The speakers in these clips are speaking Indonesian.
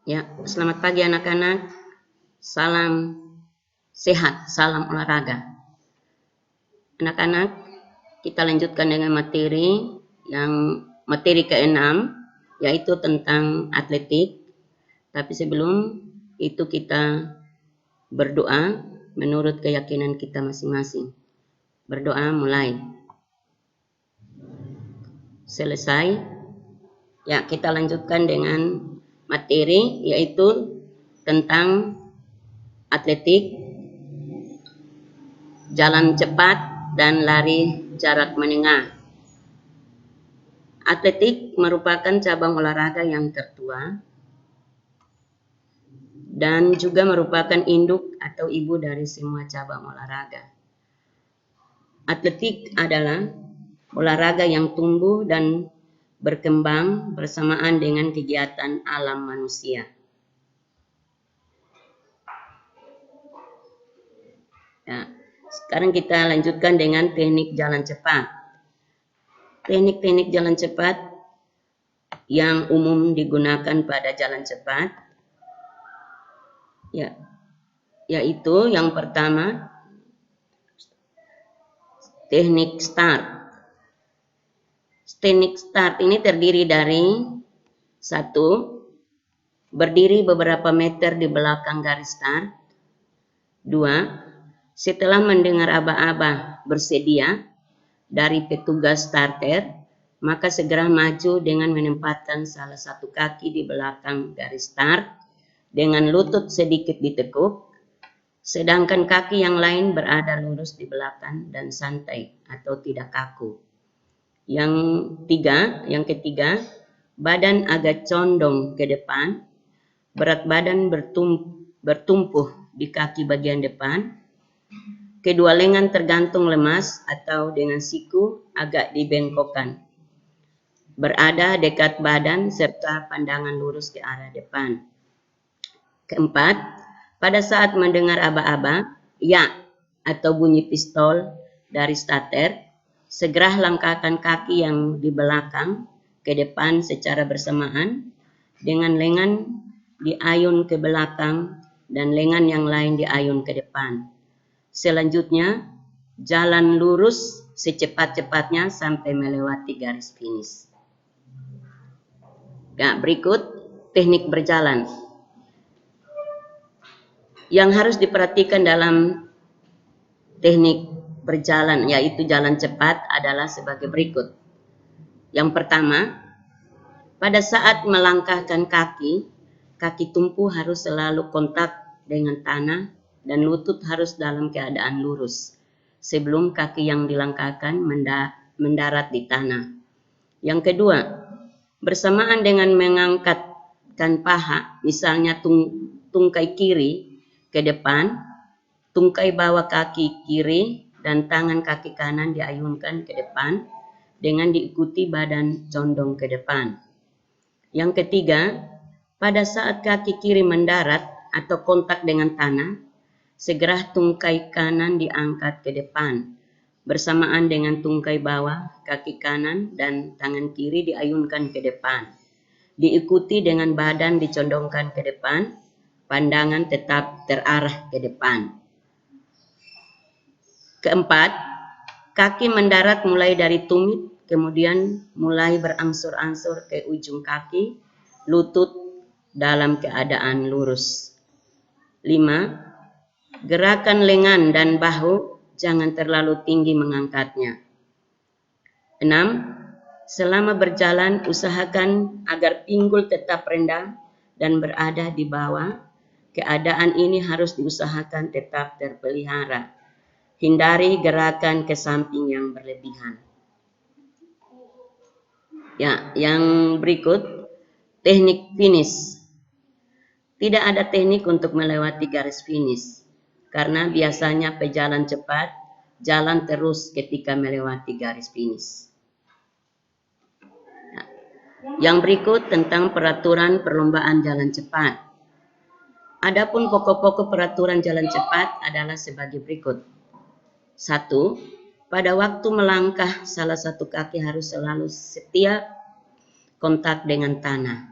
Ya, selamat pagi anak-anak. Salam sehat, salam olahraga. Anak-anak, kita lanjutkan dengan materi ke-6, yaitu tentang atletik. Tapi sebelum itu kita berdoa menurut keyakinan kita masing-masing. Berdoa mulai. Selesai. Ya, kita lanjutkan dengan materi yaitu tentang atletik, jalan cepat dan lari jarak menengah. Atletik merupakan cabang olahraga yang tertua dan juga merupakan induk atau ibu dari semua cabang olahraga. Atletik adalah olahraga yang tumbuh dan berkembang bersamaan dengan kegiatan alam manusia. Ya, sekarang kita lanjutkan dengan teknik jalan cepat. Teknik-teknik jalan cepat yang umum digunakan pada jalan cepat, yaitu yang pertama, teknik start. Teknik start ini terdiri dari 1. Berdiri beberapa meter di belakang garis start. 2. Setelah mendengar aba-aba bersedia dari petugas starter, maka segera maju dengan menempatkan salah satu kaki di belakang garis start dengan lutut sedikit ditekuk, sedangkan kaki yang lain berada lurus di belakang dan santai atau tidak kaku. Yang ketiga, badan agak condong ke depan, berat badan bertumpuh di kaki bagian depan, kedua lengan tergantung lemas atau dengan siku agak dibengkokkan, berada dekat badan serta pandangan lurus ke arah depan. Keempat, pada saat mendengar aba-aba, ya atau bunyi pistol dari starter, segera langkahkan kaki yang di belakang ke depan secara bersamaan dengan lengan diayun ke belakang dan lengan yang lain diayun ke depan. Selanjutnya, jalan lurus secepat-cepatnya sampai melewati garis finish. Ya, berikut teknik berjalan. Yang harus diperhatikan dalam teknik berjalan, yaitu jalan cepat, adalah sebagai berikut. Yang pertama, pada saat melangkahkan kaki tumpu harus selalu kontak dengan tanah dan lutut harus dalam keadaan lurus sebelum kaki yang dilangkahkan mendarat di tanah. Yang kedua, bersamaan dengan mengangkatkan paha, misalnya tungkai kiri ke depan, tungkai bawah kaki kiri dan tangan kaki kanan diayunkan ke depan dengan diikuti badan condong ke depan. Yang ketiga, pada saat kaki kiri mendarat atau kontak dengan tanah, segera tungkai kanan diangkat ke depan, bersamaan dengan tungkai bawah kaki kanan dan tangan kiri diayunkan ke depan, diikuti dengan badan dicondongkan ke depan, pandangan tetap terarah ke depan. Keempat, kaki mendarat mulai dari tumit, kemudian mulai berangsur-angsur ke ujung kaki, lutut dalam keadaan lurus. 5. Gerakan lengan dan bahu jangan terlalu tinggi mengangkatnya. 6. Selama berjalan usahakan agar pinggul tetap rendah dan berada di bawah. Keadaan ini harus diusahakan tetap terpelihara. Hindari gerakan ke samping yang berlebihan. Ya, yang berikut teknik finish. Tidak ada teknik untuk melewati garis finish karena biasanya pejalan cepat jalan terus ketika melewati garis finish. Ya. Yang berikut tentang peraturan perlombaan jalan cepat. Adapun pokok-pokok peraturan jalan cepat adalah sebagai berikut. 1. Pada waktu melangkah, salah satu kaki harus selalu setia kontak dengan tanah.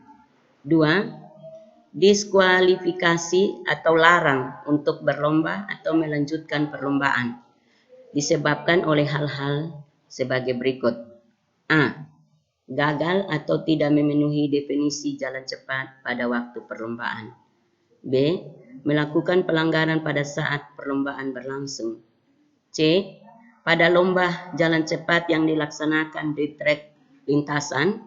2. Diskualifikasi atau larang untuk berlomba atau melanjutkan perlombaan disebabkan oleh hal-hal sebagai berikut. A. Gagal atau tidak memenuhi definisi jalan cepat pada waktu perlombaan. B. Melakukan pelanggaran pada saat perlombaan berlangsung. C. Pada lomba jalan cepat yang dilaksanakan di trek lintasan,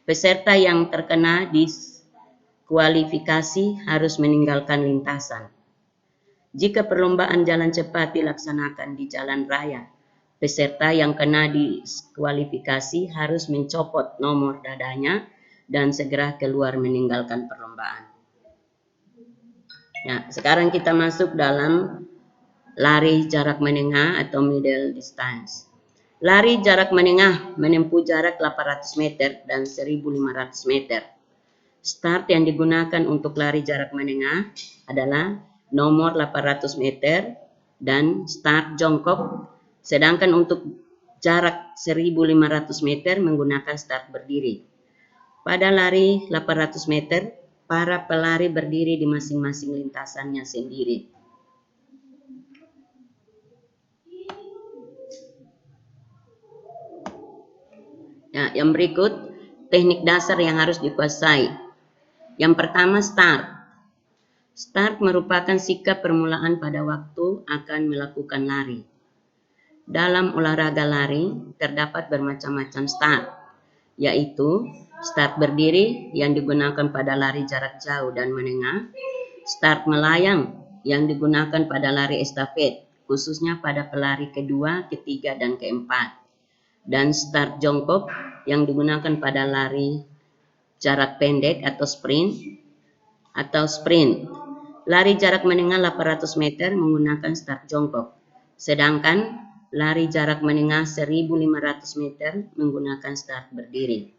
peserta yang terkena diskualifikasi harus meninggalkan lintasan. Jika perlombaan jalan cepat dilaksanakan di jalan raya, peserta yang kena diskualifikasi harus mencopot nomor dadanya dan segera keluar meninggalkan perlombaan. Ya, sekarang kita masuk dalam lari jarak menengah atau middle distance. Lari jarak menengah menempuh jarak 800 meter dan 1.500 meter. Start yang digunakan untuk lari jarak menengah adalah nomor 800 meter dan start jongkok, sedangkan untuk jarak 1.500 meter menggunakan start berdiri. Pada lari 800 meter, para pelari berdiri di masing-masing lintasannya sendiri. Ya, yang berikut teknik dasar yang harus dikuasai. Yang pertama, start. Start merupakan sikap permulaan pada waktu akan melakukan lari. Dalam olahraga lari, terdapat bermacam-macam start, yaitu start berdiri yang digunakan pada lari jarak jauh dan menengah, start melayang yang digunakan pada lari estafet, khususnya pada pelari kedua, ketiga, dan keempat, dan start jongkok yang digunakan pada lari jarak pendek atau sprint. Lari jarak menengah 800 meter menggunakan start jongkok, sedangkan lari jarak menengah 1.500 meter menggunakan start berdiri.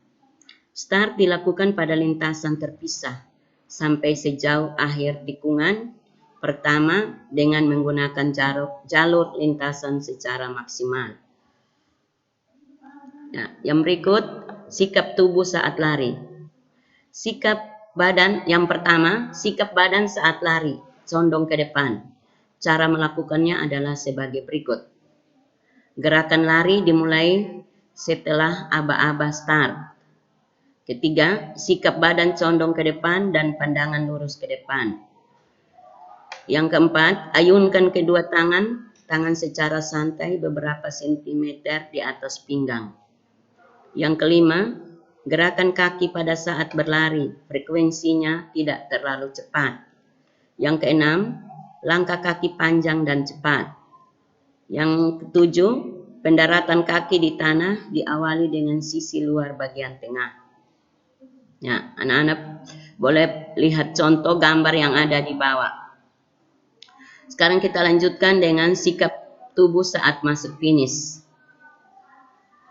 Start dilakukan pada lintasan terpisah sampai sejauh akhir tikungan pertama dengan menggunakan jalur lintasan secara maksimal. Nah, yang berikut, sikap tubuh saat lari. Sikap badan yang pertama, sikap badan saat lari, condong ke depan. Cara melakukannya adalah sebagai berikut. Gerakan lari dimulai setelah aba-aba start. Ketiga, sikap badan condong ke depan dan pandangan lurus ke depan. Yang keempat, ayunkan kedua tangan secara santai beberapa sentimeter di atas pinggang. Yang kelima, gerakan kaki pada saat berlari, frekuensinya tidak terlalu cepat. Yang keenam, langkah kaki panjang dan cepat. Yang ketujuh, pendaratan kaki di tanah diawali dengan sisi luar bagian tengah. Ya, anak-anak boleh lihat contoh gambar yang ada di bawah. Sekarang kita lanjutkan dengan sikap tubuh saat masuk finish.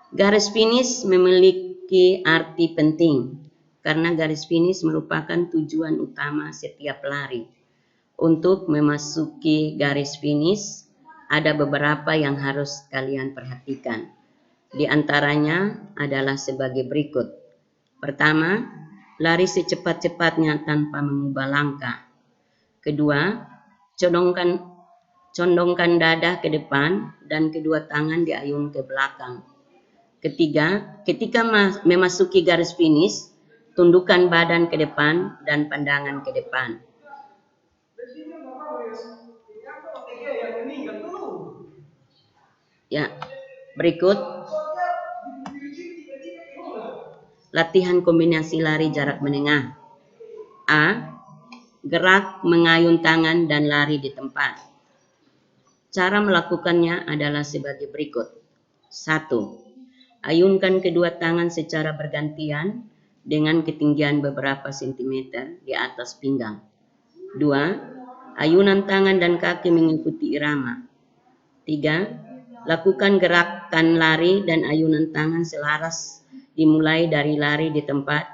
Garis finish memiliki arti penting karena garis finish merupakan tujuan utama setiap pelari. Untuk memasuki garis finish, ada beberapa yang harus kalian perhatikan. Di antaranya adalah sebagai berikut. Pertama, lari secepat-cepatnya tanpa mengubah langkah. Kedua, condongkan dada ke depan dan kedua tangan diayun ke belakang. Ketiga, ketika memasuki garis finish, tundukkan badan ke depan dan pandangan ke depan. Ya, berikut latihan kombinasi lari jarak menengah. A. Gerak mengayun tangan dan lari di tempat. Cara melakukannya adalah sebagai berikut. 1. Ayunkan kedua tangan secara bergantian dengan ketinggian beberapa sentimeter di atas pinggang. 2. Ayunan tangan dan kaki mengikuti irama. 3. Lakukan gerakan lari dan ayunan tangan selaras dimulai dari lari di tempat,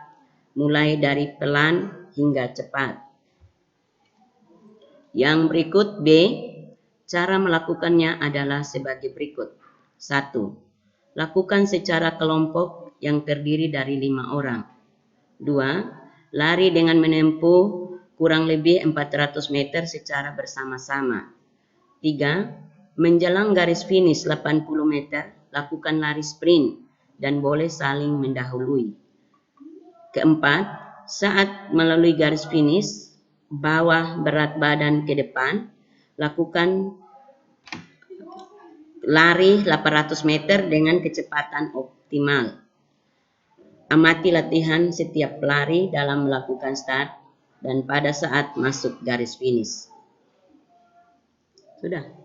mulai dari pelan hingga cepat. Yang berikut B. Cara melakukannya adalah sebagai berikut. 1. Lakukan secara kelompok yang terdiri dari 5 orang. 2. Lari dengan menempuh kurang lebih 400 meter secara bersama-sama. 3. Menjelang garis finish 80 meter, lakukan lari sprint dan boleh saling mendahului. Keempat, saat melalui garis finish, bawa berat badan ke depan, lakukan lari 800 meter dengan kecepatan optimal. Amati latihan setiap pelari dalam melakukan start dan pada saat masuk garis finish. Sudah.